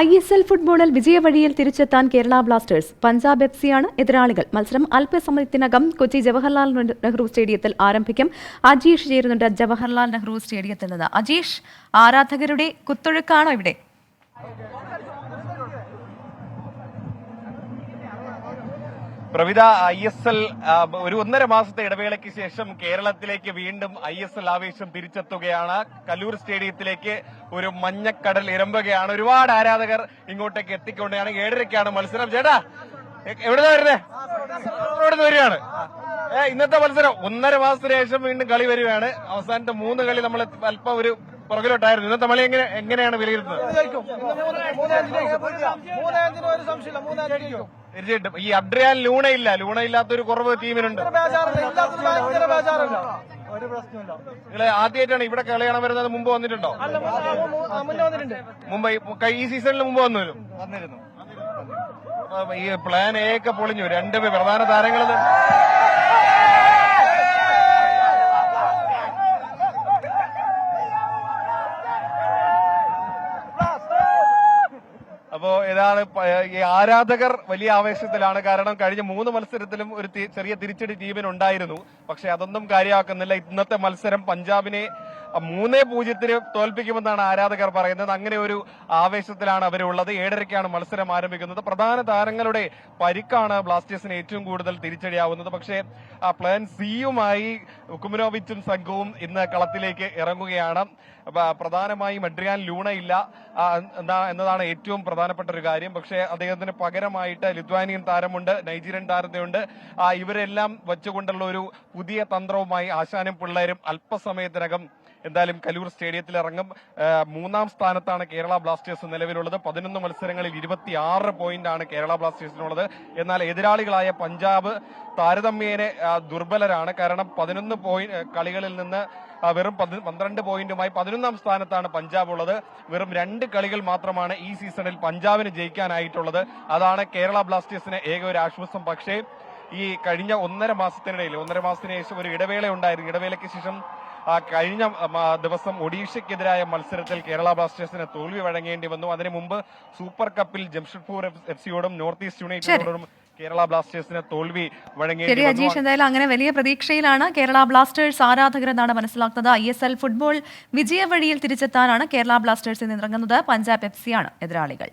ISL ഫുട്ബോളിൽ വിജയവഴിയിൽ തിരിച്ചെത്താൻ Kerala Blasters. Punjab FC-യാണ് എതിരാളികൾ. മത്സരം അല്പസമയത്തിനകം കൊച്ചി ജവഹർലാൽ നെഹ്റു സ്റ്റേഡിയത്തിൽ ആരംഭിക്കും. അജീഷ് ചേരുന്നുണ്ട് ജവഹർലാൽ നെഹ്റു സ്റ്റേഡിയത്തിൽ നിന്ന്. അജീഷ്, ആരാധകരുടെ കുത്തൊഴുക്കാണോ ഇവിടെ? പ്രവിത, ISL ഒരു 1.5 മാസത്തെ ഇടവേളയ്ക്ക് ശേഷം കേരളത്തിലേക്ക് വീണ്ടും ISL ആവേശം തിരിച്ചെത്തുകയാണ്. കല്ലൂർ സ്റ്റേഡിയത്തിലേക്ക് ഒരു മഞ്ഞക്കടൽ ഇരമ്പുകയാണ്. ഒരുപാട് ആരാധകർ ഇങ്ങോട്ടേക്ക് എത്തിക്കൊണ്ടാണ്. 7:30-ക്കാണ് മത്സരം. ചേട്ടാ, എവിടുന്ന വരുന്നേ? എവിടുന്ന് വരികയാണ്? ഇന്നത്തെ മത്സരം 1.5 മാസത്തിന് ശേഷം വീണ്ടും കളി വരികയാണ്. അവസാനത്തെ 3 കളി നമ്മൾ അല്പം ഒരു പുറകിലോട്ടായിരുന്നു. ഇന്നത്തെ മണി എങ്ങനെയാണ് വിലയിരുത്തുന്നത്? തീർച്ചയായിട്ടും ഈ അഡ്രിയാൻ ലൂണ ഇല്ലാത്തൊരു കുറവ് ടീമിനുണ്ട്. നിങ്ങള് ആദ്യമായിട്ടാണ് ഇവിടെ കളി കാണാൻ വരുന്നത്? മുമ്പ് വന്നിട്ടുണ്ടോ? മുമ്പ് ഈ സീസണിൽ മുമ്പ് വന്നിരുന്നു. ഈ പ്ലാൻ എ ഒക്കെ പൊളിഞ്ഞു. 2 പ്രധാന താരങ്ങൾ അപ്പോ ഇതാണ് ഈ ആരാധകർ വലിയ ആവേശത്തിലാണ്. കാരണം കഴിഞ്ഞ 3 മത്സരത്തിലും ഒരു ചെറിയ തിരിച്ചടി ടീമിനുണ്ടായിരുന്നു. പക്ഷെ അതൊന്നും കാര്യമാക്കുന്നില്ല. ഇന്നത്തെ മത്സരം പഞ്ചാബിനെ 3-0 തോൽപ്പിക്കുമെന്നാണ് ആരാധകർ പറയുന്നത്. അങ്ങനെ ഒരു ആവേശത്തിലാണ് അവരുള്ളത്. 7:30-ക്കാണ് മത്സരം ആരംഭിക്കുന്നത്. പ്രധാന താരങ്ങളുടെ പരിക്കാണ് ബ്ലാസ്റ്റേഴ്സിന് ഏറ്റവും കൂടുതൽ തിരിച്ചടിയാവുന്നത്. പക്ഷേ പ്ലാൻ സിയുമായി കുമനോവിച്ചും സംഘവും ഇന്ന് കളത്തിലേക്ക് ഇറങ്ങുകയാണ്. പ്രധാനമായും അഡ്രിയാൻ ലൂണ ഇല്ല എന്നതാണ് ഏറ്റവും പ്രധാനപ്പെട്ട ഒരു കാര്യം. പക്ഷേ അദ്ദേഹത്തിന് പകരമായിട്ട് ലിത്വാനിയൻ താരമുണ്ട്, നൈജീരിയൻ താരമുണ്ട്. ഇവരെല്ലാം വെച്ചുകൊണ്ടുള്ള ഒരു പുതിയ തന്ത്രവുമായി ആശാനും പിള്ളേരും അല്പസമയത്തിനകം എന്തായാലും കലൂർ സ്റ്റേഡിയത്തിൽ ഇറങ്ങും. 3-ാം സ്ഥാനത്താണ് കേരള ബ്ലാസ്റ്റേഴ്സ് നിലവിലുള്ളത്. 11 മത്സരങ്ങളിൽ 26 പോയിന്റാണ് കേരള ബ്ലാസ്റ്റേഴ്സിനുള്ളത്. എന്നാൽ എതിരാളികളായ പഞ്ചാബ് താരതമ്യേന ദുർബലരാണ്. കാരണം 11 കളികളിൽ നിന്ന് വെറും 12 പോയിന്റുമായി 11-ാം സ്ഥാനത്താണ് പഞ്ചാബ് ഉള്ളത്. വെറും 2 കളികൾ മാത്രമാണ് ഈ സീസണിൽ പഞ്ചാബിന് ജയിക്കാനായിട്ടുള്ളത്. അതാണ് കേരള ബ്ലാസ്റ്റേഴ്സിന് ഏക ഒരു ആശ്വാസം. പക്ഷേ ഈ കഴിഞ്ഞ 1.5 മാസത്തിന് ശേഷം ഒരു ഇടവേള ഉണ്ടായിരുന്നു. ഇടവേളയ്ക്ക് ശേഷം കഴിഞ്ഞ ദിവസം ഒഡീഷയ്ക്കെതിരായ മത്സരത്തിൽ കേരള ബ്ലാസ്റ്റേഴ്സിന് തോൽവി വഴങ്ങേണ്ടി വന്നു. അതിനു മുമ്പ് സൂപ്പർ കപ്പിൽ ജംഷഡ്പൂർ FC-യോടും നോർത്ത് ഈസ്റ്റ് യുണൈറ്റഡോടും കേരള ബ്ലാസ്റ്റേഴ്സിന് തോൽവി വഴങ്ങേണ്ടി വന്നു. അജീഷ്, എന്തായാലും അങ്ങനെ വലിയ പ്രതീക്ഷയിലാണ് കേരള ബ്ലാസ്റ്റേഴ്സ് ആരാധകരെന്നാണ് മനസ്സിലാക്കുന്നത്. ISL ഫുട്ബോൾ വിജയവഴിയിൽ തിരിച്ചെത്താനാണ് കേരള ബ്ലാസ്റ്റേഴ്സിൽ നിന്നിറങ്ങുന്നത്. പഞ്ചാബ് FC-യാണ് എതിരാളികൾ.